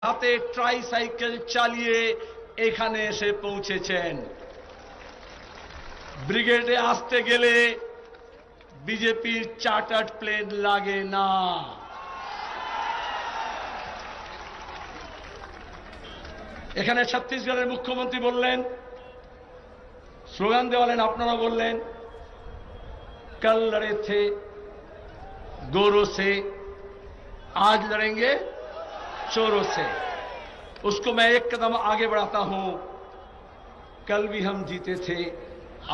হাতে ট্রাইসাইকেল চালিয়ে এখানে এসে পৌঁছেছেন। ব্রিগেডে আসতে গেলে বিজেপির চার্টার্ড প্লেন লাগে না। এখানে ছত্তিশগড়ের মুখ্যমন্ত্রী বললেন, স্লোগান দেওয়ালেন, আপনারা বললেন, कल लड़े थे गोरों से, आज लड़ेंगे चोरों से। उसको मैं एक कदम आगे बढ़ाता हूं, कल भी हम जीते थे,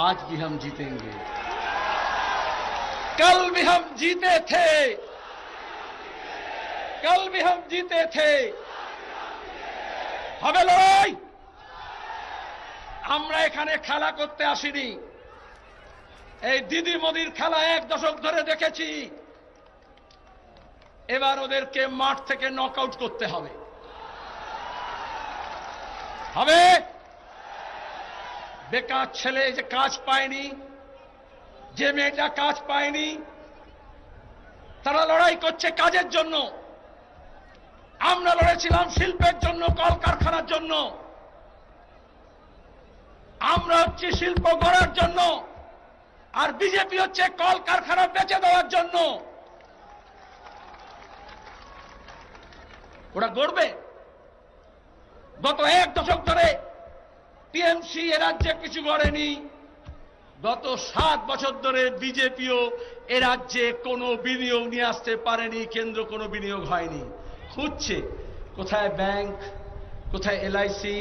आज भी हम जीतेंगे। कल भी हम जीते थे, कल भी हम जीते थे, হবে লড়াই। আমরা এখানে খেলা করতে আসিনি, এই দিদি মোদির খেলা 1 দশক ধরে দেখেছি। এবার ওদেরকে মাঠ থেকে নকআউট করতে হবে। হবে বেকার ছেলে যে কাজ পায়নি, যে মেয়েটা কাজ পায়নি, তারা লড়াই করছে কাজের জন্য। আমরা লড়েছিলাম শিল্পের জন্য, কলকারখানার জন্য। আমরা হচ্ছে শিল্প গড়ার জন্য, আর বিজেপি হচ্ছে কলকারখানা বেচে দেওয়ার জন্য। ওরা গড়বে। গত 1 দশক ধরে টিএমসি এ রাজ্যে কিছু গড়েনি। গত 7 বছর ধরে বিজেপিও এ রাজ্যে কোনো বিনিয়োগ নিয়ে আসতে পারেনি, কেন্দ্র কোনো বিনিয়োগ হয়নি। খুঁজছে কোথায় ব্যাংক, কোথায় এলআইসি,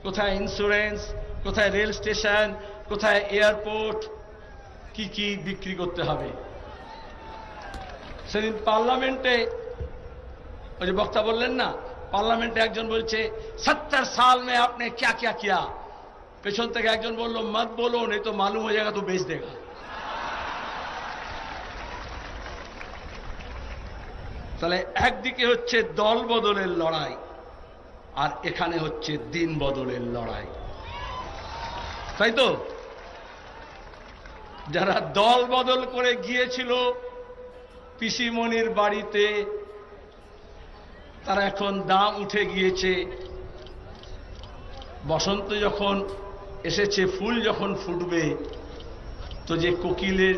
কোথায় ইন্স্যুরেন্স, কোথায় রেল স্টেশন, কোথায় এয়ারপোর্ট, কি কি বিক্রি করতে হবে। সেদিন পার্লামেন্টে ওই যে বক্তা বললেন না, পার্লামেন্টে একজন বলছে 70 साल में आपने क्या क्या किया। পেছন থেকে একজন বলল, মত বলো नहीं तो मालूम हो जाएगा तो बेच देगा। তাহলে একদিকে হচ্ছে দল বদলের লড়াই, আর এখানে হচ্ছে দিন বদলের লড়াই, তাই তো? যারা দল বদল করে গিয়েছিল পিসিমণির বাড়িতে, তারা এখন দাম উঠে গিয়েছে। বসন্ত যখন এসেছে, ফুল যখন ফুটবে, তো যে কোকিলের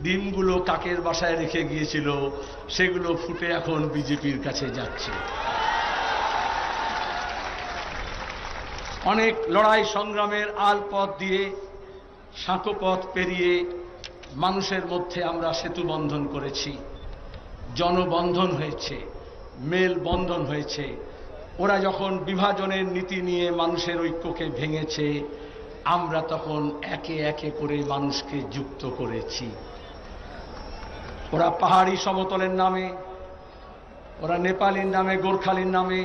ডিমগুলো কাকের বাসায় রেখে গিয়েছিল, সেগুলো ফুটে এখন বিজেপির কাছে যাচ্ছে। অনেক লড়াই সংগ্রামের আলপথ দিয়ে, সাঁকোপথ পেরিয়ে মানুষের মধ্যে আমরা সেতু বন্ধন করেছি, জনবন্ধন হয়েছে, মেল বন্ধন হয়েছে। ওরা যখন বিভাজনের নীতি নিয়ে মানুষের ঐক্যকে ভেঙেছে, আমরা তখন একে একে করে মানুষকে যুক্ত করেছি। ওরা পাহাড়ি সমতলের নামে, ওরা নেপালির নামে, গোর্খালির নামে,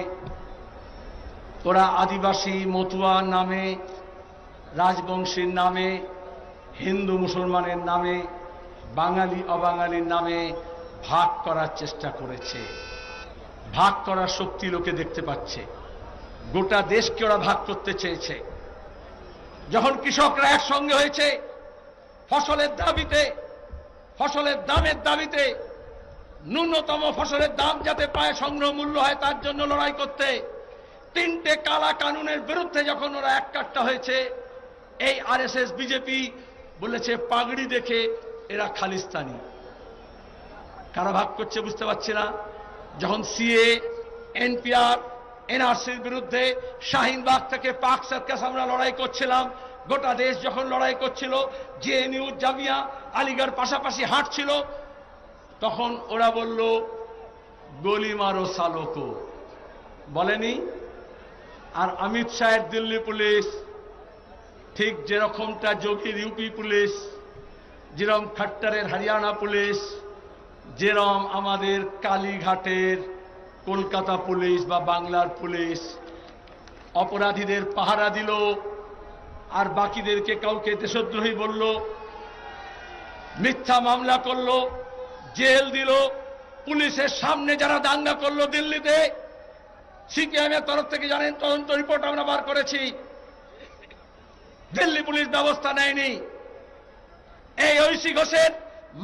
ওরা আদিবাসী মতুয়ার নামে, রাজবংশীর নামে, হিন্দু মুসলমানের নামে, বাঙালি অবাঙালির নামে ভাগ করার চেষ্টা করেছে। ভাগ করার শক্তি লোকে দেখতে পাচ্ছে। গোটা দেশকে ওরা ভাগ করতে চেয়েছে। যখন কৃষকরা একসঙ্গে হয়েছে ফসলের দাবিতে, ফসলের দামের দাবিতে, ন্যূনতম ফসলের দাম যাতে পায়, সংগ্রহ মূল্য হয়, তার জন্য লড়াই করতে, 3টে কালা কানুনের বিরুদ্ধে যখন ওরা এককাট্টা হয়েছে, এই আরএসএস বিজেপি বলেছে পাগড়ি দেখে এরা খালিস্তানি। কারা ভাগ করছে বুঝতে পারছি না। যখন সিএ, এনপিআর, এনআরসির বিরুদ্ধে শাহিনবাগ থেকে পাক সার্কাস আমরা লড়াই করছিলাম, গোটা দেশ যখন লড়াই করছিল, জেএনইউ, জামিয়া, আলিগড় পাশাপাশি হাঁটছিল, তখন ওরা বলল গলি মারো সালোকো, বলেনি? আর অমিত শাহের দিল্লি পুলিশ, ঠিক যেরকমটা যোগীর ইউপি পুলিশ, যেরকম খট্টরের হরিয়ানা পুলিশ, যেরকম আমাদের কালীঘাটের কলকাতা পুলিশ বা বাংলার পুলিশ অপরাধীদের পাহারা দিল, আর বাকিদেরকে কাউকে দেশদ্রোহী বলল, মিথ্যা মামলা করলো, জেল দিল। পুলিশের সামনে যারা দাঙ্গা করলো দিল্লিতে, সিপিএম এর তরফ থেকে জানেন, তদন্ত রিপোর্ট আমরা বার করেছি, দিল্লি পুলিশ ব্যবস্থা নেয়নি। এই ঐশী ঘোষের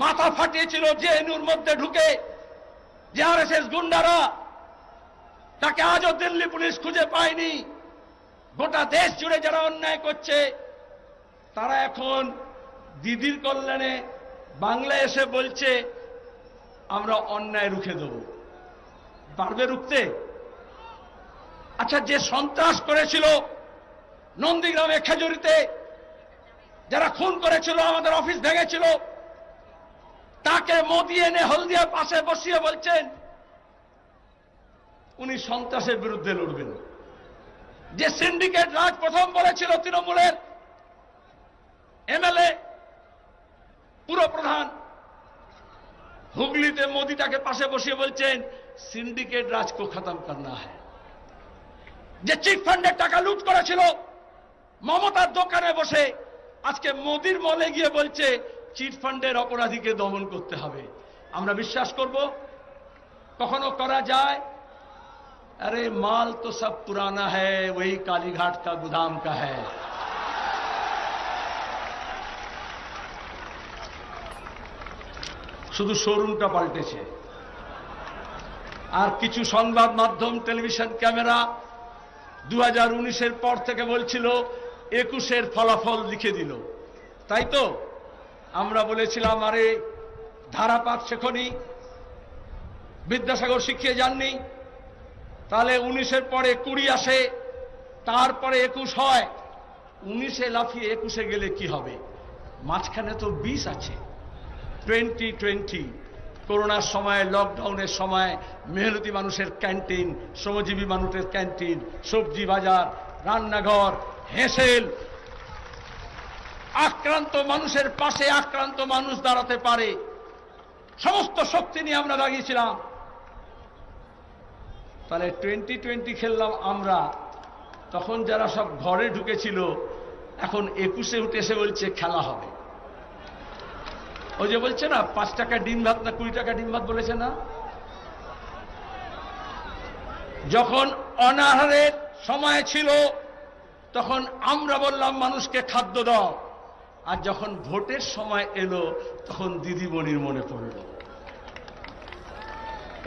মাথা ফাটিয়েছিল জেএনইউর মধ্যে ঢুকে যে আরএসএস গুন্ডারা। তাকে আজও দিল্লি পুলিশ খুঁজে পায়নি। গোটা দেশ জুড়ে যারা অন্যায় করছে তারা এখন দিদির কল্যাণে বাংলায় এসে বলছে আমরা অন্যায় রুখে দেব। পারবে রুখতে? আচ্ছা, যে সন্ত্রাস করেছিল নন্দীগ্রামে, খেজুরিতে, যারা খুন করেছিল, আমাদের অফিস ভেঙেছিল, তাকে মোদি এনে হলদিয়ার পাশে বসিয়ে বলছেন উনি সন্ত্রাসের বিরুদ্ধে লড়বেন। যে সিন্ডিকেট রাজ প্রথম বলেছিল তৃণমূলের এমএলএ পুরপ্রধান, হুগলিতে মোদি তাকে পাশে বসিয়ে বলছেন সিন্ডিকেট রাজ কো খতম করনা হ্যায়। যে চিট ফান্ডের টাকা লুট করেছিল মমতার দোকানে বসে, আজকে মোদির মলে গিয়ে বলছে চিট ফান্ডের অপরাধীকে দমন করতে হবে। আমরা বিশ্বাস করব? কখনো করা যায়? अरे माल तो सब पुराना है, वही कालीघाट का गोदाम का है। শুধু শোরুমটা পাল্টেছে। আর কিছু সংবাদ মাধ্যম, টেলিভিশন ক্যামেরা 2019-এর পর থেকে বলছিল 21-এর ফলাফল লিখে দিল, তাই তো? আমরা বলেছিলাম আরে ধারাপাত শেখনি, বিদ্যাসাগর শিখিয়ে যাননি, তাহলে 19-এর পরে 20 আসে, তারপরে 21 হয়, 19-এ লাফিয়ে 21-এ গেলে কি হবে? মাঝখানে তো 20 আছে। 2020 করোনার সময়, লকডাউনের সময় মেহনতি মানুষের ক্যান্টিন, শ্রমজীবী মানুষের ক্যান্টিন, সবজি বাজার, রান্নাঘর, হেসেল, আক্রান্ত মানুষের পাশে আক্রান্ত মানুষ দাঁড়াতে পারে, সমস্ত শক্তি নিয়ে আমরা দাঁড়িয়েছিলাম। তাহলে 2020 খেললাম আমরা, তখন যারা সব ঘরে ঢুকেছিল এখন 21-এ উঠে এসে বলছে খেলা হবে। ওই যে বলছে না 5 টাকা ডিম ভাত না 20 টাকা ডিম ভাত বলেছে না? যখন অনাহারের সময় ছিল তখন আমরা বললাম মানুষকে খাদ্য দাও, আর যখন ভোটের সময় এলো তখন দিদিমণির মনে পড়ল।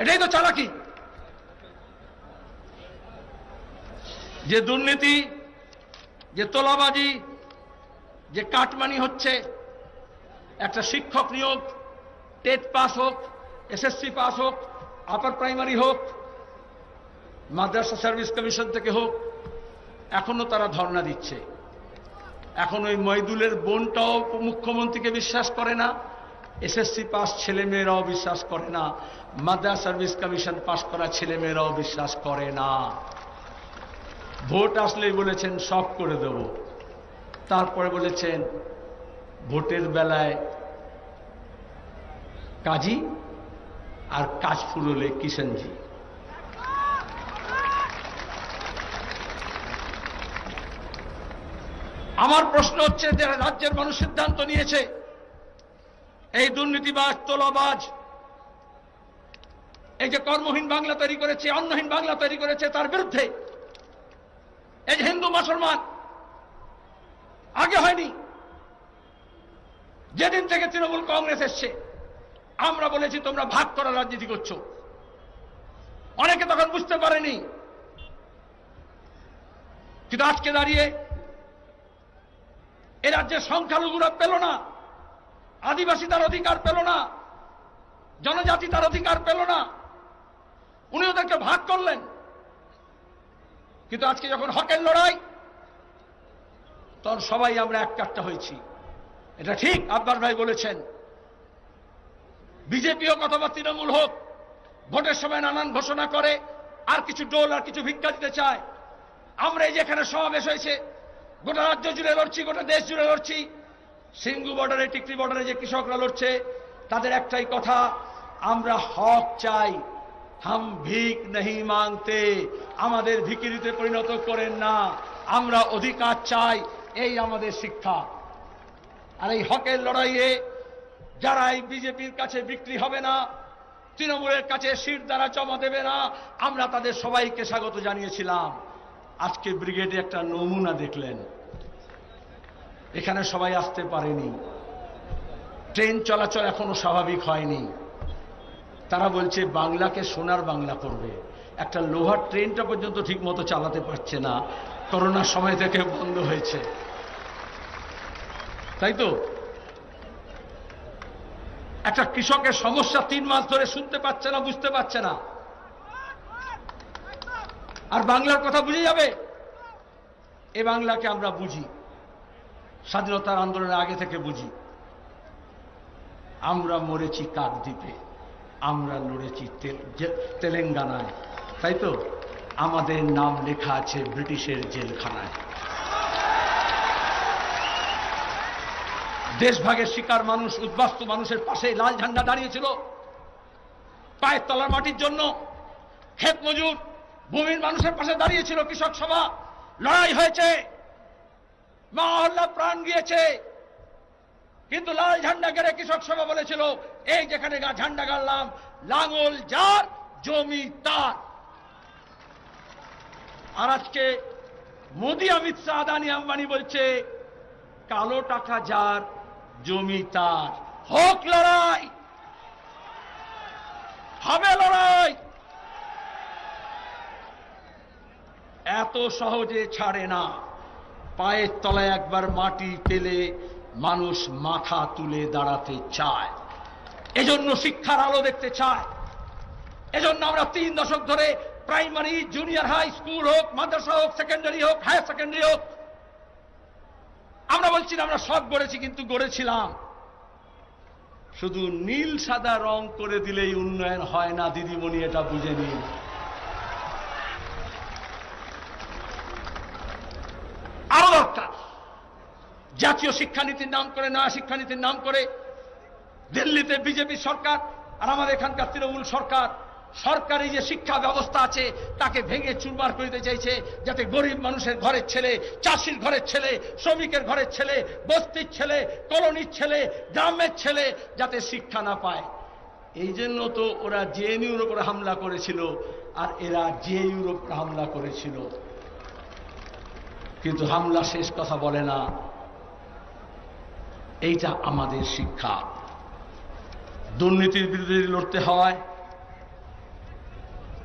এটাই তো চালাকি। যে দুর্নীতি, যে তোলাবাজি, যে কাটমানি হচ্ছে, একটা শিক্ষক নিয়োগ, টেট পাস হোক, এসএসসি পাস হোক, আপার প্রাইমারি হোক, মাদ্রাসা সার্ভিস কমিশন থেকে হোক, এখনো তারা ধর্ণা দিচ্ছে। এখন ওই মইদুলের বোনটাও মুখ্যমন্ত্রীকে বিশ্বাস করে না, এসএসসি পাস ছেলেমেয়েরাও বিশ্বাস করে না, মাদ্রাসা সার্ভিস কমিশন পাস করা ছেলেমেয়েরাও বিশ্বাস করে না। ভোট আসলেই বলেছেন সব করে দেব, তারপরে বলেছেন ভোটের বেলায় কাজী আর কাজ ফুরলে কিষণজি। আমার প্রশ্ন হচ্ছে যে রাজ্যের মানুষ সিদ্ধান্ত নিয়েছে এই দুর্নীতিবাজ, তোলাবাজ, এই যে কর্মহীন বাংলা তৈরি করেছে, অন্নহীন বাংলা তৈরি করেছে, তার বিরুদ্ধে। এই যে হিন্দু মুসলমান আগে হয়নি, যেদিন থেকে তৃণমূল কংগ্রেস এসছে আমরা বলেছি তোমরা ভাগ করার রাজনীতি করছো। অনেকে তখন বুঝতে পারেনি, কিন্তু আজকে দাঁড়িয়ে এ রাজ্যের সংখ্যালঘুরা পেল না, আদিবাসী তার অধিকার পেল না, জনজাতি তার অধিকার পেল না, উনি ওদেরকে ভাগ করলেন। কিন্তু আজকে যখন হকের লড়াই, তখন সবাই আমরা এক কাট্টা হয়েছি। এটা ঠিক আব্বাস ভাই বলেছেন, বিজেপি হোক অথবা তৃণমূল হোক, ভোটের সময় নানান ঘোষণা করে আর কিছু ডোল আর কিছু ভিক্ষা দিতে চায়। আমরা এই যেখানে সমাবেশ হয়েছে, গোটা রাজ্য জুড়ে লড়ছি, গোটা দেশ জুড়ে লড়ছি, সিঙ্গু বর্ডারে, টিকরি বর্ডারে যে কৃষকরা লড়ছে, তাদের একটাই কথা, আমরা হক চাই, হাম ভিক নহি মাংতে, আমাদের ভিখিরিতে পরিণত করেন না, আমরা অধিকার চাই, এই আমাদের শিক্ষা। আর এই হকের লড়াইয়ে যারা এই বিজেপির কাছে বিক্রি হবে না, তৃণমূলের কাছে শির দ্বারা জমা দেবে না, আমরা তাদের সবাইকে স্বাগত জানিয়েছিলাম। আজকে ব্রিগেডে একটা নমুনা দেখলেন, এখানে সবাই আসতে পারেনি, ট্রেন চলাচল এখনো স্বাভাবিক হয়নি। তারা বলছে বাংলাকে সোনার বাংলা করবে। একটা লোহার ট্রেনটা পর্যন্ত ঠিক মতো চালাতে পারছে না, করোনার সময় থেকে বন্ধ হয়েছে, তাই তো? একটা কৃষকের সমস্যা 3 মাস ধরে শুনতে পাচ্ছে না, বুঝতে পারছে না, আর বাংলার কথা বুঝে যাবে? এ বাংলাকে আমরা বুঝি, স্বাধীনতার আন্দোলনের আগে থেকে বুঝি। আমরা মরেছি কাকদ্বীপে, আমরা লড়েছি তেলেঙ্গানায়, তাই তো? আমাদের নাম লেখা আছে ব্রিটিশের জেলখানায়। দেশভাগের শিকার মানুষ, উদ্বাস্তু মানুষের পাশে লাল ঝান্ডা দাঁড়িয়েছিল পায়ের তলার মাটির জন্য। ক্ষেত মজুর, ভূমির মানুষের পাশে দাঁড়িয়েছিল কৃষক সভা। লড়াই হয়েছে, মা আল্লাহ প্রাণ গিয়েছে, কিন্তু লাল ঝান্ডা গেড়ে কৃষক সভা বলেছিল, এই যেখানে ঝান্ডা গাড়লাম, লাঙল যার জমি তার। আর আজকে মোদি, অমিত শাহ, আদানি, আম্বানি বলছে কালো টাকা যার জমি তার। হোক লড়াই, হবে লড়াই। এত সহজে ছাড়ে না। পায়ের তলায় একবার মাটি পেলে মানুষ মাথা তুলে দাঁড়াতে চায়, এজন্য শিক্ষার আলো দেখতে চায়। এজন্য আমরা 3 দশক ধরে প্রাইমারি, জুনিয়র হাই স্কুল হোক, মাদ্রাসা হোক, সেকেন্ডারি হোক, হায়ার সেকেন্ডারি হোক, আমরা বলছি না আমরা সব গড়েছি, কিন্তু গড়েছিলাম। শুধু নীল সাদা রং করে দিলেই উন্নয়ন হয় না দিদিমণি, এটা বুঝে নিন। আরো দরকার, জাতীয় শিক্ষানীতির নাম করে, নয়া শিক্ষানীতির নাম করে দিল্লিতে বিজেপি সরকার আর আমাদের এখানকার তৃণমূল সরকার, সরকারি যে শিক্ষা ব্যবস্থা আছে তাকে ভেঙে চুরমার করে দিতে চাইছে, যাতে গরিব মানুষের ঘরের ছেলে, চাষির ঘরের ছেলে, শ্রমিকের ঘরের ছেলে, বস্তির ছেলে, কলোনির ছেলে, গ্রামের ছেলে যাতে শিক্ষা না পায়। এই জন্য তো ওরা জেএনইউর উপরে হামলা করেছিল, আর এরা জেইউর উপরে হামলা করেছিল। কিন্তু হামলা শেষ কথা বলে না। এইটা আমাদের শিক্ষা। দুর্নীতির বিরুদ্ধে লড়তে হয়,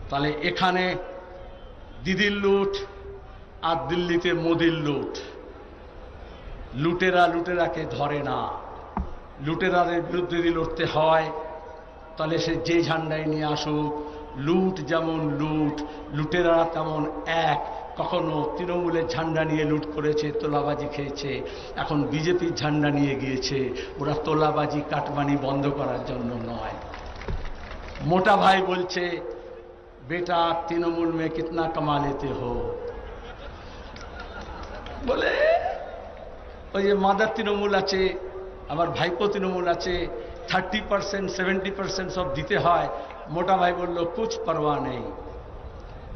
তাহলে এখানে দিদির লুট আর দিল্লিতে মোদির লুট। লুটেরা লুটেরাকে ধরে না। লুটেরাদের বিরুদ্ধে যদি লড়তে হয় তাহলে সে যে ঝান্ডাই নিয়ে আসুক, লুট যেমন লুট, লুটেরা তেমন এক। কখনো তৃণমূলের ঝান্ডা নিয়ে লুট করেছে, তোলাবাজি খেয়েছে, এখন বিজেপির ঝান্ডা নিয়ে গিয়েছে। ওরা তোলাবাজি কাটমানি বন্ধ করার জন্য নয়। মোটা ভাই বলছে, বেটা তৃণমূল মে কিতনা কমা লেতে হো, বলে ওই যে মাদার তৃণমূল আছে, আমার ভাইপো তৃণমূল আছে, 30% 70% সব দিতে হয়। মোটা ভাই বলল, কুছ परवाह नहीं,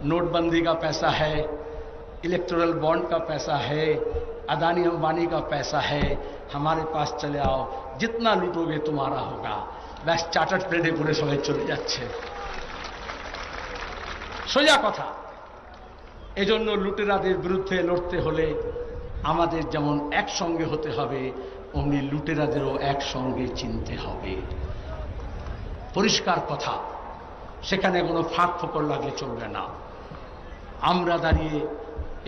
नोटबंदी का पैसा है, इलेक्टोरल बॉन्ड का पैसा है, अदानी अंबानी का पैसा है, हमारे पास चले आओ, जितना लूटोगे तुम्हारा होगा। ব্যাস চার্টার্ড প্লেনে করে সবাই চলে যাচ্ছে। সোজা কথা। এজন্য লুটেরাদের বিরুদ্ধে লড়তে হলে আমাদের যেমন একসঙ্গে হতে হবে, অমনি লুটেরাদেরও একসঙ্গে চিনতে হবে। পরিষ্কার কথা, সেখানে কোনো ফাঁক ফোকর লাগলে চলবে না। আমরা দাঁড়িয়ে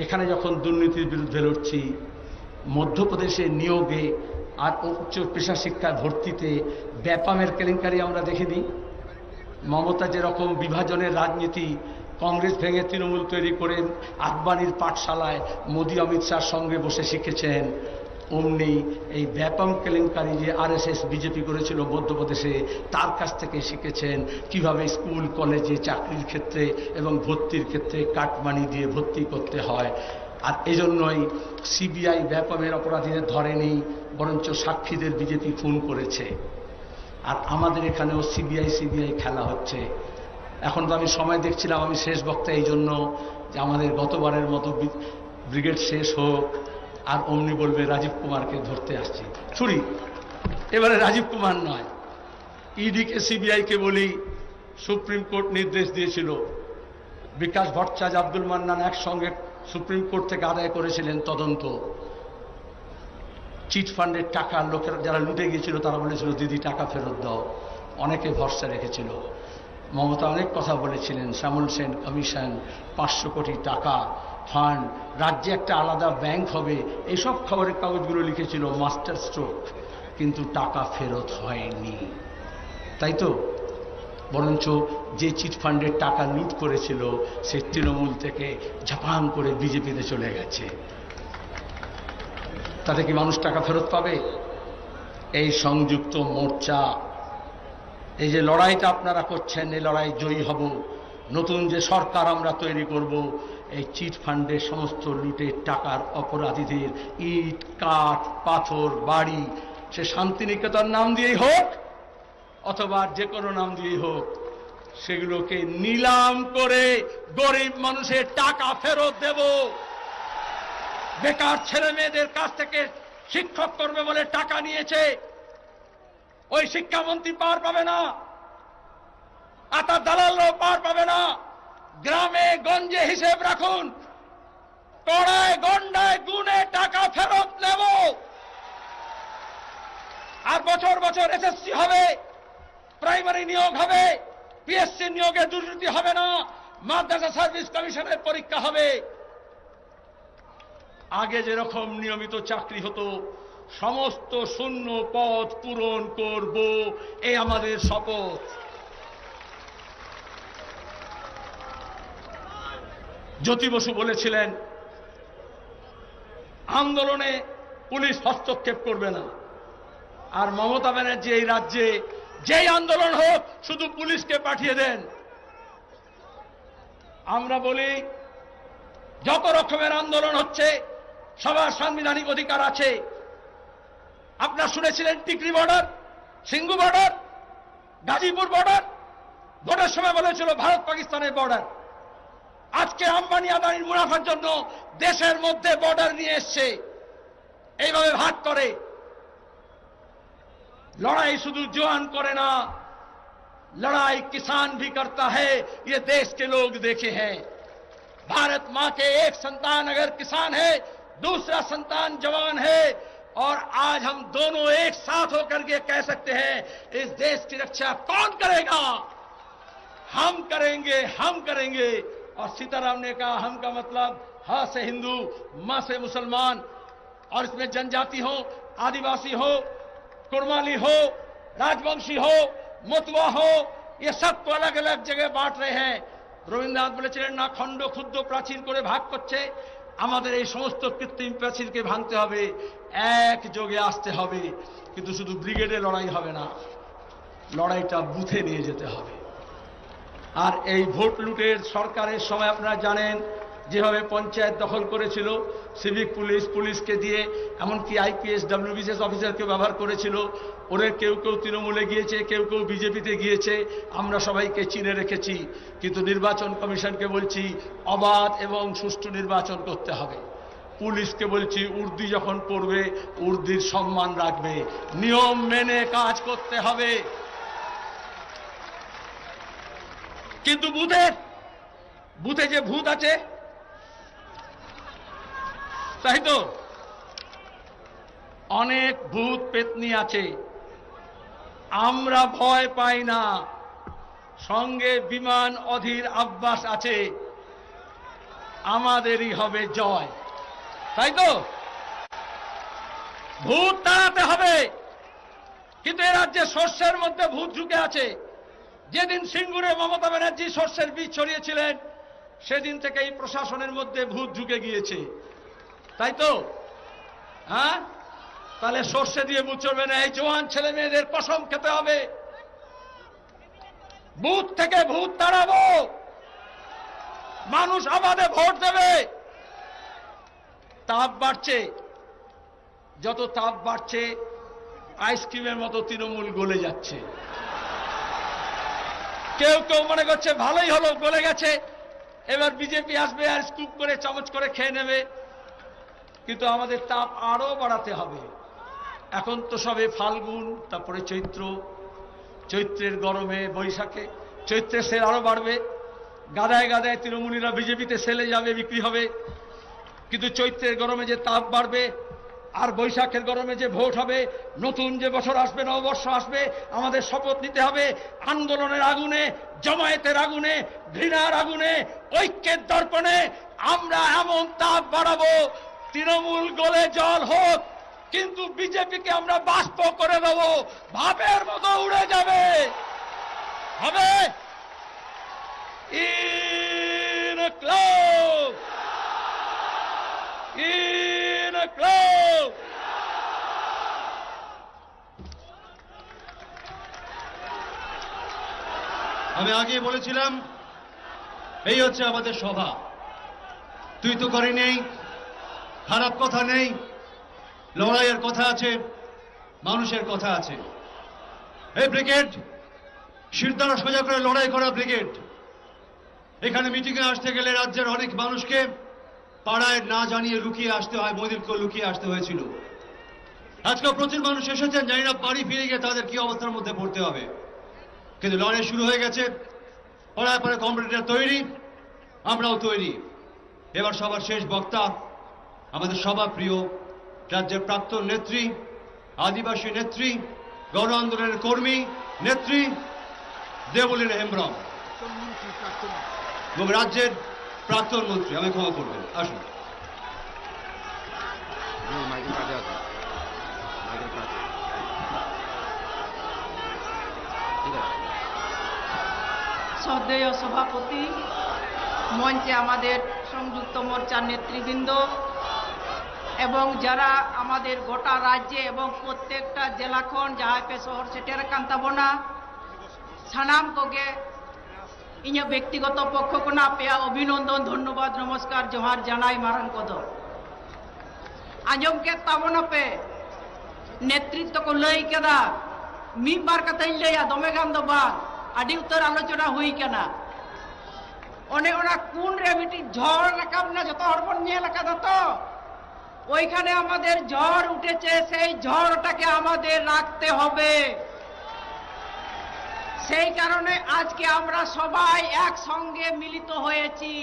এখানে যখন দুর্নীতির বিরুদ্ধে লড়ছি, মধ্যপ্রদেশে নিয়োগে আর উচ্চ পেশা শিক্ষায় ভর্তিতে ব্যাপামের কেলেঙ্কারি আমরা দেখিনি। মমতা যেরকম বিভাজনের রাজনীতি কংগ্রেস ভেঙে তৃণমূল তৈরি করে আদবানির পাঠশালায় মোদি অমিত শাহর সঙ্গে বসে শিখেছেন, অমনি এই ব্যাপম কেলেঙ্কারি যে আরএসএস বিজেপি করেছিল মধ্যপ্রদেশে, তার কাছ থেকে শিখেছেন কিভাবে স্কুল কলেজে চাকরির ক্ষেত্রে এবং ভর্তির ক্ষেত্রে কাটমানি দিয়ে ভর্তি করতে হয়। আর এজন্যই সিবিআই ব্যাপমের অপরাধীদের ধরেনি, বরঞ্চ সাক্ষীদের বিজেপি খুন করেছে। আর আমাদের এখানেও সিবিআই খেলা হচ্ছে। এখন তো আমি সময় দেখছিলাম, আমি শেষ বক্তা এই জন্য যে আমাদের গতবারের মতো ব্রিগেড শেষ হোক, আর অমনি বলবে রাজীব কুমারকে ধরতে আসছি। ছুরি এবারে রাজীব কুমার নয়, ইডিকে সিবিআইকে বলি, সুপ্রিম কোর্ট নির্দেশ দিয়েছিল, বিকাশ ভট্টাচার্য, আব্দুল মান্নান একসঙ্গে সুপ্রিম কোর্ট থেকে আদায় করেছিলেন তদন্ত। চিট ফান্ডের টাকা লোকেরা যারা লুটে গিয়েছিল তারা বলেছিল দিদি টাকা ফেরত দাও, অনেকে ভরসা রেখেছিল। মমতা অনেক কথা বলেছিলেন, শ্যামল সেন কমিশন, 500 কোটি টাকা ফান্ড, রাজ্যে একটা আলাদা ব্যাংক হবে, এইসব খবরের কাগজগুলো লিখেছিল, মাস্টার স্ট্রোক, কিন্তু টাকা ফেরত হয়নি। তাই তো, বরঞ্চ যে চিটফান্ডের টাকা লুট করেছিল সে তৃণমূল থেকে ঝাপাং করে বিজেপিতে চলে গেছে। তাতে কি মানুষ টাকা ফেরত পাবে? এই সংযুক্ত মোর্চা, এই যে লড়াইটা আপনারা করছেন, এই লড়াই জয়ী হব। নতুন যে সরকার আমরা তৈরি করব, এই চিটফান্ডের সমস্ত লুটের টাকার অপরাধীদের ইট, কাঠ, পাথর, বাড়ি, সে শান্তিনিকেতন নাম দিয়েই হোক অথবা যে কোনো নাম দিয়েই হোক, সেগুলোকে নিলাম করে গরিব মানুষের টাকা ফেরত দেব। বেকার ছেলে মেয়েদের কাছ থেকে শিক্ষক করবে বলে টাকা নিয়েছে, ওই শিক্ষামন্ত্রী পার পাবে না, আর তার দালালরাও পার পাবে না। গ্রামে গঞ্জে হিসেব রাখুন, কড়ায় গন্ডায় গুনে টাকা ফেরত নেব। আর বছর বছর এসএসসি হবে, প্রাইমারি নিয়োগ হবে, পিএসসি নিয়োগে দুর্নীতি হবে না, মাদ্রাসা সার্ভিস কমিশনের পরীক্ষা হবে। আগে যেরকম নিয়মিত চাকরি হতো, সমস্ত শূন্য পদ পূরণ করব, এই আমাদের শপথ। জ্যোতি বসু বলেছিলেন আন্দোলনে পুলিশ হস্তক্ষেপ করবে না, আর মমতা ব্যানার্জি এই রাজ্যে যেই আন্দোলন হোক শুধু পুলিশকে পাঠিয়ে দেন। আমরা বলি যত রকমের আন্দোলন হচ্ছে সবার সাংবিধানিক অধিকার আছে। আপনারা শুনেছিলেন Tikri border, Singhu border, Ghazipur border, ভোটের সময় বলেছিল ভারত পাকিস্তানের বর্ডার। আজকে আম্বানি আদানির মুনাফার জন্য দেশের মধ্যে বর্ডার নিয়ে এসছে, এইভাবে ভাগ করে। लड़ाई शुद्ध जवान करे ना, लड़ाई किसान भी करता है, ये देश के लोग देखे हैं। भारत मां के एक संतान अगर किसान है, दूसरा संतान जवान है, और आज हम दोनों एक साथ होकर के कह सकते हैं इस देश की रक्षा कौन करेगा? हम करेंगे, हम करेंगे। और सीताराम ने कहा हम का मतलब हा से हिंदू, मां से मुसलमान, और इसमें जनजाति हो, आदिवासी हो, कुरमाली हो, राजवंशी हो, मतुआ हो, ये सबको अलग अलग जगह बांट रहे हैं। রবীন্দ্রনাথ বলেছিলেন না খণ্ড ক্ষুদ্র প্রাচীর করে ভাগ করছে, আমাদের এই সমস্ত কৃত্রিম প্রাচীরকে ভাঙতে হবে, একযোগে আসতে হবে। কিন্তু শুধু ব্রিগেডে লড়াই হবে না, লড়াইটা বুথে নিয়ে যেতে হবে। আর এই ভোট লুটের সরকারের সময় আপনারা জানেন যেভাবে পঞ্চায়েত দখল করেছিল, সিভিক পুলিশ, পুলিশকে দিয়ে এমনকি আইপিএস ডব্লিউবিসিএস অফিসারকে ব্যবহার করেছিল। ওদের কেউ কেউ তৃণমূলে গিয়েছে, কেউ কেউ বিজেপিতে গিয়েছে, আমরা সবাইকে চিনে রেখেছি। কিন্তু নির্বাচন কমিশনকে বলছি অবাধ এবং সুষ্ঠু নির্বাচন করতে হবে। পুলিশকে বলছি উর্দি যখন পড়বে উর্দির সম্মান রাখবে, নিয়ম মেনে কাজ করতে হবে। কিন্তু বুথে যে ভূত আছে, তাই তো অনেক ভূত পেতনি আছে, আমরা ভয় পাই না। সঙ্গে বিমান অধীর আব্বাস আছে, আমাদেরই হবে জয়। তাই তো ভূত তাড়াতে হবে। কিন্তু এ রাজ্যে শস্যের মধ্যে ভূত ঢুকে আছে। যেদিন সিঙ্গুরে মমতা ব্যানার্জি শস্যের বীজ ছড়িয়েছিলেন, সেদিন থেকে এই প্রশাসনের মধ্যে ভূত ঢুকে গিয়েছে। তাই তো, হ্যাঁ? তাহলে সর্ষে দিয়ে বুথ চলবে না, এই জওয়ান ছেলে মেয়েদের কসম খেতে হবে। বুথ থেকে ভূত তাড়াবো, মানুষ আবাদে ভোট দেবে। তাপ বাড়ছে, যত তাপ বাড়ছে আইসক্রিমের মতো তৃণমূল গলে যাচ্ছে। কেউ কেউ মনে করছে ভালোই হলো, গলে গেছে, এবার বিজেপি আসবে আর স্কুপ করে চামচ করে খেয়ে নেবে। কিন্তু আমাদের তাপ আরো বাড়াতে হবে। এখন তো সবে ফাল্গুন, তারপরে চৈত্র, চৈত্রের গরমে বৈশাখে, চৈত্রের সেল আরো বাড়বে। গাদায় গাদায় তৃণমূলীরা বিজেপিতে সেলে যাবে, বিক্রি হবে। কিন্তু চৈত্রের গরমে যে তাপ বাড়বে, আর বৈশাখের গরমে যে ভোট হবে, নতুন যে বছর আসবে, নববর্ষ আসবে, আমাদের শপথ নিতে হবে আন্দোলনের আগুনে, জমায়েতের আগুনে, ঘৃণার আগুনে, ঐক্যের দর্পণে আমরা এমন তাপ বাড়াবো তৃণমূল গলে জল হোক, কিন্তু বিজেপিকে আমরা বাষ্প করে দেব, ভাবের মতো উড়ে যাবে। হবে ইনকলাব, ইনকলাব। আমি আগে বলেছিলাম এই হচ্ছে আমাদের সভা। তুই তো করে নেই, খারাপ কথা নেই, লড়াইয়ের কথা আছে, মানুষের কথা আছে। এই ব্রিগেড শিরদাঁড়া সোজা করে লড়াই করা ব্রিগেড। এখানে মিটিংয়ে আসতে গেলে রাজ্যের অনেক মানুষকে পাড়ায় না জানিয়ে লুকিয়ে আসতে হয়, মন্দিরকে লুকিয়ে আসতে হয়েছিল। আজকে প্রচুর মানুষ এসেছেন, জানি না বাড়ি ফিরে গিয়ে তাদের কি অবস্থার মধ্যে পড়তে হবে, কিন্তু লড়াই শুরু হয়ে গেছে। পাড়ায় পাড়ায় কমরেডরা তৈরি, আমরাও তৈরি। এবার সবার শেষ বক্তা আমাদের সবার প্রিয় রাজ্যের প্রাক্তন নেত্রী, আদিবাসী নেত্রী, গণ আন্দোলনের কর্মী নেত্রী দেবলীনা হেমব্রম এবং রাজ্যের প্রাক্তন মন্ত্রী। আমি ক্ষমা করবেন, আসুন। শ্রদ্ধেয় সভাপতি, মঞ্চে আমাদের সংযুক্ত মোর্চার নেতৃবৃন্দ এবং যারা আমাদের গোটা রাজ্যে এবং প্রত্যেকটা জেলা খন যাহাই পে শহর সেটের কান তাबोना সানাম কোগে ইᱧᱟᱹᱜ ব্যক্তিগত পক্ষ খᱚᱱᱟᱜ ᱟᱯᱮᱭᱟᱜ অভিনন্দন, ধন্যবাদ, নমস্কার, জোহার জানাই মারাᱝ কᱫᱚ। আঞ্জᱚᱢ ᱠᱮᱫ ᱛᱟᱵᱚᱱᱟᱯᱮ নেতৃত্ব को লই কেদা, ᱢᱤᱫ ᱵᱟᱨ ᱠᱟᱛᱷᱟᱧ ᱞᱟᱹᱭᱟ, ᱫᱚᱢᱮ ᱜᱟᱱ ᱫᱚ ᱵᱟᱝ, আডি উত্তর আলোচনা হুই কেনা। অনে ওনা কোন রে মিটি ঝড় রাকাব না, যত হড় বন নিয়ে লাকাদা তো ওইখানে আমাদের ঝড় উঠেছে, সেই ঝড়টাকে আমাদের রাখতে হবে। সেই কারণে আজকে আমরা সবাই একসঙ্গে মিলিত হয়েছি।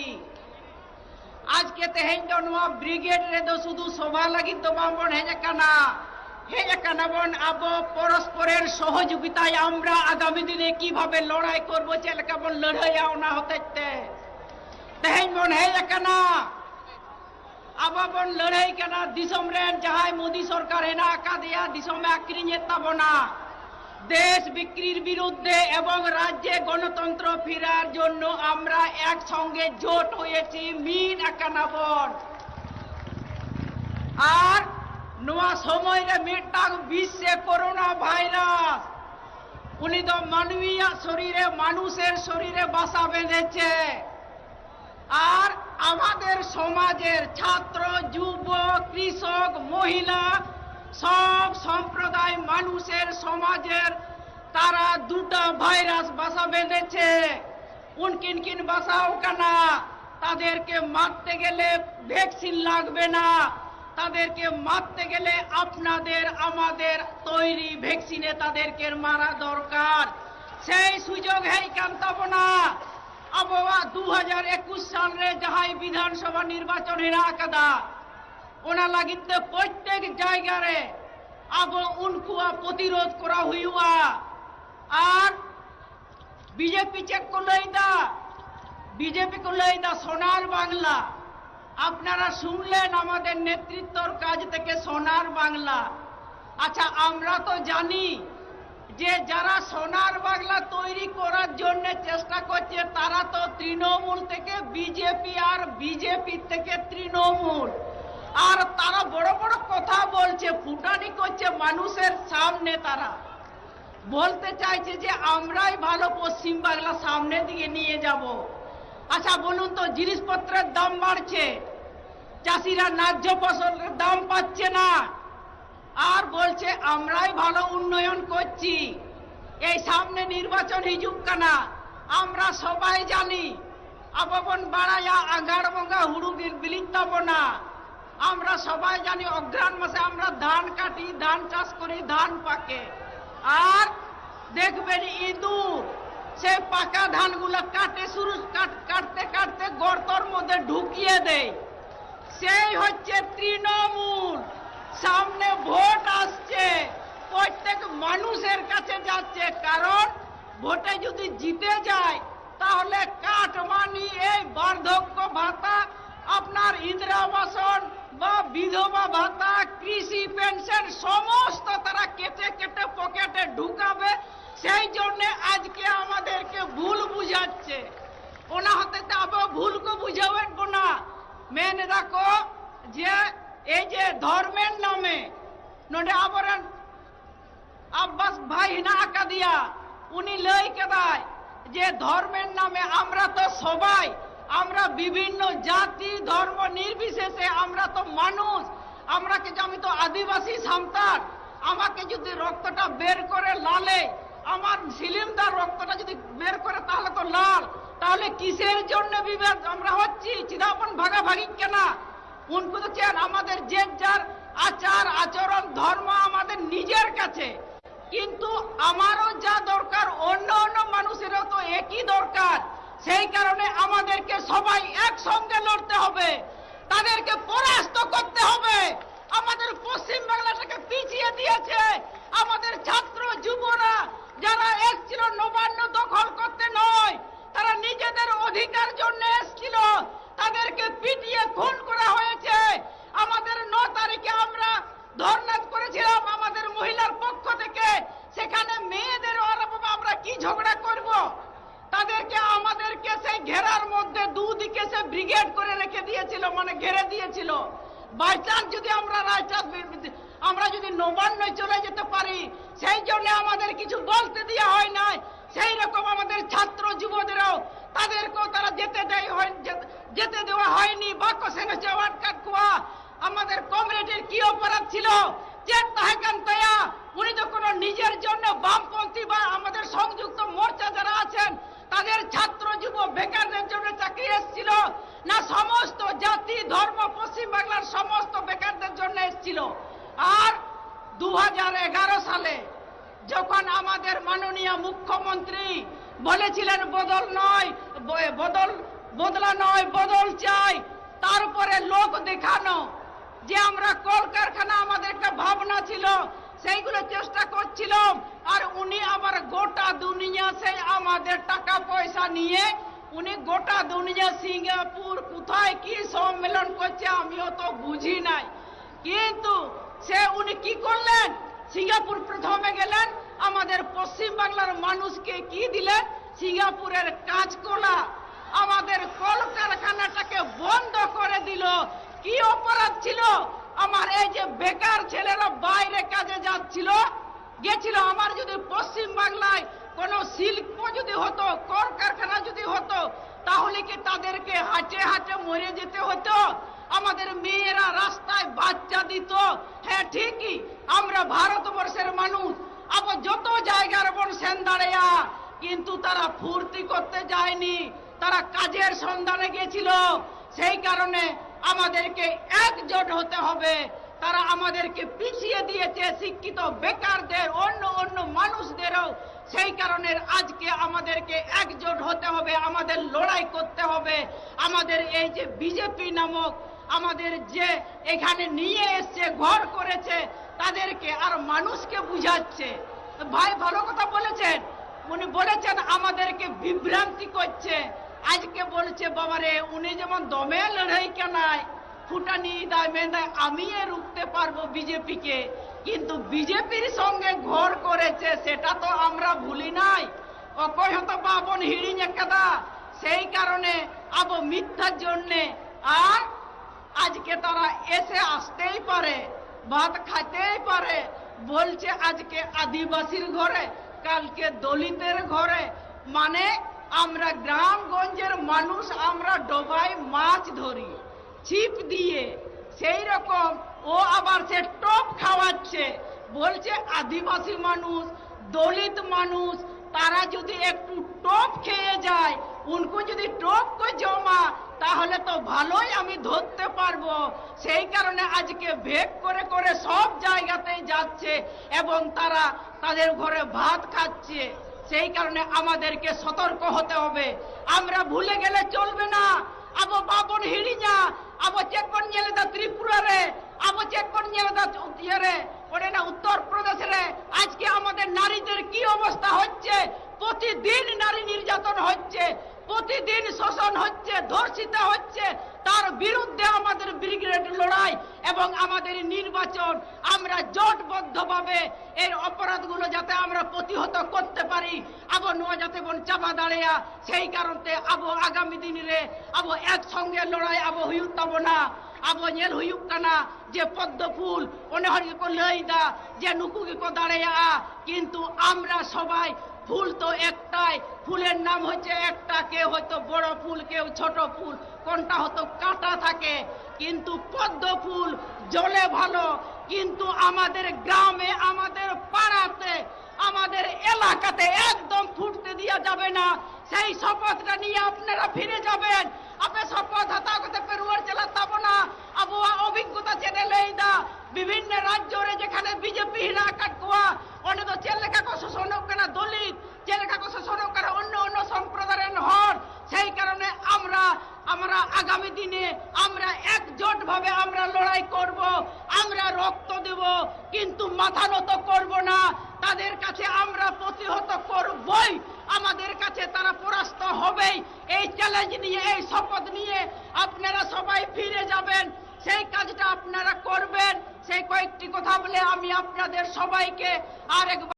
আজকে তেহেñ ᱫᱚ ᱱᱚᱣᱟ ব্রিগেড রেদো শুধু সভা লাগিত ᱫᱚ ᱵᱟᱝᱵᱚᱱ ᱦᱮᱡ ᱟᱠᱟᱱᱟ, হেজ আকানাবন আবো পরস্পরের সহযোগিতায় আমরা আগামী দিনে কিভাবে লড়াই করব, চেলেকা বন লড়াইয়া ওনা হতেতে তেহেñ বন হেজ আকানা। আবো বন লড়াই কানা দিশম রেন যাহাই মোদি সরকার হেনা আকাদেয়া দিশমে আক্রিñে তাবনা দেশ বিক্রির বিরুদ্ধে এবং রাজ্যে গণতন্ত্র ফেরার জন্য আমরা একসঙ্গে জোট হয়েছি, মিন আকানাবন। আর নোয়া সময় রে মিটাং বিশ্বে করোনা ভাইরাস উনি তো মানবীয় শরীরে, মানুষের শরীরে বাসা বেঁধেছে। আর আমাদের সমাজের ছাত্র, যুবক, কৃষক, মহিলা সব সম্প্রদায় মানুষের সমাজের তারা দুটা ভাইরাস বাসা বেঁধেছে। উনকিন কিন বাসাও কানা, তাদেরকে মারতে গেলে ভ্যাকসিন লাগবে না, তাদেরকে মারতে গেলে আপনাদের আমাদের তৈরি ভ্যাকসিনে তাদেরকে মারা দরকার। সেই সুযোগ হেই কান তাবনা আবহাওয়া 2021 সাল রে যাহাই বিধানসভা নির্বাচন হেনা আকাদা ওনা লাগিতে প্রত্যেক জায়গা রে আবো উনকুয়া প্রতিরোধ করা হুইয়া। আর বিজেপি চেক কো লইদা, বিজেপি কো লইদা সোনার বাংলা। আপনারা শুনলেন আমাদের নেতৃত্বর কাজ থেকে সোনার বাংলা। আচ্ছা, আমরা তো জানি যে যারা সোনার বাংলা তৈরি করার জন্য চেষ্টা করছে তারা তো তৃণমূল থেকে বিজেপি আর বিজেপি থেকে তৃণমূল। আর তারা বড় বড় কথা বলছে, ফুটানি করছে মানুষের সামনে। তারা বলতে চাইছে যে আমরাই ভালো পশ্চিম বাংলা সামনে দিকে নিয়ে যাব। আচ্ছা বলুন তো, জিনিসপত্রের দাম বাড়ছে, চাষিরা ন্যায্য ফসলের দাম পাচ্ছে না, আর বলছে আমরাই ভালো উন্নয়ন করছি। এই সামনে নির্বাচন হিজুক কানা, আমরা সবাই জানি আববন বাড়াইয়া আগাড় বঙ্গা হুড়ু বিলিত তাবনা। আমরা সবাই জানি অগ্রাণ মাসে আমরা ধান কাটি, ধান চাষ করি, ধান পাকে। আর দেখবেন ইঁদুর সে পাকা ধানগুলো কাটে, শুরু কাটতে কাটতে গর্তর মধ্যে ঢুকিয়ে দেয়। সেই হচ্ছে তৃণমূল, সামনে ভোট আসছে, প্রত্যেক মানুষের কাছে যাচ্ছে, কারণ ভোটে যদি জিতে যায় তাহলে কাটমানি এই বার্ধক্য ভাতা, আপনার ইন্দিরা আবাসন বা বিধবা ভাতা, কৃষি পেনশন সমস্ত তারা কেটে কেটে পকেটে ঢুকাবে। সেই জন্য আজকে আমাদেরকে ভুল বুঝাচ্ছে। ওনা হতে আবার ভুলকে বুঝাবেন না। মেনে রাখো যে এই যে ধর্মের নামে নোডে আবরণ আব্বাস ভাই হিনা আঁকা দিয়া উনি লই কেদায় যে ধর্মের নামে আমরা তো সবাই, আমরা বিভিন্ন জাতি ধর্ম নির্বিশেষে আমরা তো মানুষ। আমি তো আদিবাসী সাঁওতাল, আমাকে যদি রক্তটা বের করে লালে, আমার সিলিমদার রক্তটা যদি বের করে তাহলে তো লাল, তাহলে কিসের জন্য বিভেদ আমরা হচ্ছি? চিদাপন ভাগাভাগি কেনা? উনকু তো চেন আমাদের যে যার আচার আচরণ ধর্ম আমাদের নিজের কাছে, কিন্তু আমারও যা দরকার অন্য অন্য মানুষেরও তো একই দরকার। সেই কারণে আমাদেরকে সবাই একসঙ্গে লড়তে হবে, তাদেরকে পরাস্ত করতে হবে। আমাদের পশ্চিম বাংলাটাকে পিছিয়ে দিয়েছে আমাদের ছাত্র যুবরা, যারা এসেছিল নবান্ন দখল করতে নয়, তারা নিজেদের অধিকার জন্য এসেছিল, তাদেরকে পিটিয়ে খুন করা হয়েছে। আমাদের 9 তারিখে আমরা ধর্ণা করেছিলাম আমাদের মহিলার পক্ষ থেকে, সেখানে মেয়েদের আমরা কি ঝগড়া করব? তাদেরকে আমাদেরকে সেই ঘেরার মধ্যে দুদিকে সে ব্রিগেড করে রেখে দিয়েছিল, মানে ঘেরে দিয়েছিল। বাই চান্স যদি আমরা যদি নবান্ন চলে যেতে পারি, সেই জন্য আমাদের কিছু বলতে দেওয়া হয় নাই। সেই রকম আমাদের ছাত্র যুবদেরও তাদেরকেও তারা যেতে দেওয়া হয়নি। বাক্য সেন জওয়ান কাটকুয়া আমাদের কমরেডের কি অপরাধ ছিল? যে তাহেকান তয়া উনি তো কোনো নিজের জন্য বামপন্থী বা আমাদের সংযুক্ত মোর্চা যারা আছেন তাদের ছাত্র যুব বেকারদের জন্য চাকরি এসেছিল না, সমস্ত জাতি ধর্ম পশ্চিম বাংলার সমস্ত বেকারদের জন্য এসেছিল। আর 2011 সালে যখন আমাদের মাননীয় মুখ্যমন্ত্রী বলেছিলেন বদলা নয় বদল চাই, তারপরে লোক দেখানো যে আমরা কলকারখানা, আমাদের একটা ভাবনা ছিল, সেইগুলো চেষ্টা করছিলাম। আর উনি আবার গোটা দুনিয়া সেই আমাদের টাকা পয়সা নিয়ে উনি গোটা দুনিয়া সিঙ্গাপুর কোথায় কি সম্মেলন করছে আমিও তো বুঝি নাই, কিন্তু সে উনি কি করলেন? সিঙ্গাপুর প্রথমে গেলেন, আমাদের পশ্চিম বাংলার মানুষকে কি দিলেন? সিঙ্গাপুরের কাঁচকলা, আমাদের কলকারখানাটাকে বন্ধ করে দিল। কি অপরাধ ছিল? আমার এই যে বেকার ছেলেরা বাইরে কাজে গেছিল, আমার যদি পশ্চিম বাংলায় কোন শিল্প যদি হতো, কলকারখানা যদি হতো, তাহলে কি তাদেরকে হাঁটে হাঁটে মরে যেতে হতো? আমাদের মেয়েরা রাস্তায় বাচ্চা দিত। হ্যাঁ ঠিকই, আমরা ভারতবর্ষের মানুষ, আবার যত জায়গার বন সেন দাঁড়িয়া, কিন্তু তারা ফুর্তি করতে যায়নি, তারা কাজের সন্ধানে গেছিল। সেই কারণে আমাদেরকে একজোট হতে হবে। তারা আমাদেরকে পিছিয়ে দিয়েছে, শিক্ষিত বেকারদের, অন্য অন্য মানুষদেরও। সেই কারণে আজকে আমাদেরকে একজোট হতে হবে, আমাদের লড়াই করতে হবে। আমাদের এই যে বিজেপি নামক আমাদের যে এখানে নিয়ে এসছে, ঘর করেছে, তাদেরকে আর মানুষকে বুঝাচ্ছে। ভাই ভালো কথা বলেছেন, উনি বলেছেন আমাদেরকে বিভ্রান্তি করছে। আজকে বলছে বাবারে উনি যেমন দমে লড়াই কেনায় ফুটানি দায় মেন্দায় আমি রুখতে পারবো বিজেপিকে, কিন্তু বিজেপির সঙ্গে ঘর করেছে সেটা তো আমরা ভুলি নাই। অকয় হতো বাবন হিড়িং একাদা, সেই কারণে আবো মিথ্যার জন্যে আর আজকে তারা এসে আসতেই পারে, ভাত খাইতেই পারে। বলছে আজকে আদিবাসীর ঘরে, কালকে দলিতের ঘরে, মানে আমরা গ্রামগঞ্জের মানুষ, আমরা ডোবায় মাছ ধরি ছিপ দিয়ে, সেই রকম ও আবার সে টপ খাওয়াচ্ছে। বলছে আদিবাসী মানুষ, দলিত মানুষ, তারা যদি একটু টপ খেয়ে যায়, উনকু যদি টপ কো জমা, তাহলে তো ভালোই আমি ধরতে পারবো। সেই কারণে আজকে ভেগ করে করে সব জায়গাতেই যাচ্ছে এবং তারা তাদের ঘরে ভাত খাচ্ছে। সেই কারণে আমাদেরকে সতর্ক হতে হবে, আমরা ভুলে গেলে চলবে না। আবো বাবন হিড়িña, আবো চেকন গেলে ত্রিপুরারে আবো চেক করে নিয়ে ইয়ে ওরে না উত্তরপ্রদেশে আজকে আমাদের নারীদের কি অবস্থা হচ্ছে, প্রতিদিন নারী নির্যাতন হচ্ছে, প্রতিদিন শোষণ হচ্ছে, ধর্ষিত হচ্ছে। তার বিরুদ্ধে আমাদের ব্রিগেড লড়াই এবং আমাদের নির্বাচন, আমরা জোটবদ্ধভাবে এর অপরাধগুলো যাতে আমরা প্রতিহত করতে পারি, আবো নোয়া যাতে বন চাপা দাঁড়িয়া সেই কারণে আবো আগামী দিনে আবো একসঙ্গে লড়াই আবো হুয়ুক তাবো না। আবো নেল হুয়ুক কানা যে পদ্ম ফুল অনে হরি কো লইদা যে নুকু কো দাঁড়িয়া, কিন্তু আমরা সবাই ফুল তো একটাই, ফুলের নাম হচ্ছে একটা, কেউ হয়তো বড় ফুল, কেউ ছোট ফুল, কোনটা হয়তো কাটা থাকে, কিন্তু পদ্ম ফুল জলে ভালো। কিন্তু আমাদের গ্রামে, আমাদের পাড়াতে, আমাদের এলাকাতে একদম ফুটতে দেওয়া যাবে না। সেই শপথটা নিয়ে আপনারা ফিরে যাবেন। আপনি শপথ হাতা করতে পেরুয়ার চালা তাবো না। আবহাওয়া অভিজ্ঞতা চেনে লেইদা বিভিন্ন রাজ্যরে যেখানে বিজেপি হিরা কাটকুয়া অনেক তো চেলেকা কষ শোনক কেনা দলিত, চেলেকা কষ শোনক কেনা অন্য অন্য সম্প্রদায়ের হর। সেই কারণে আমরা আগামী দিনে আমরা একজোট ভাবে আমরা লড়াই করব, আমরা রক্ত দেব, কিন্তু মাথা নত করব না। তাদের কাছে আমরা প্রতিহত করবই, আমাদের কাছে তারা পরাস্ত হবেই। এই চ্যালেঞ্জ নিয়ে, এই শপথ নিয়ে আপনারা সবাই ফিরে যাবেন, সেই কাজটা আপনারা করবেন। সেই কয়েকটি কথা বলে আমি আপনাদের সবাইকে আরেকবার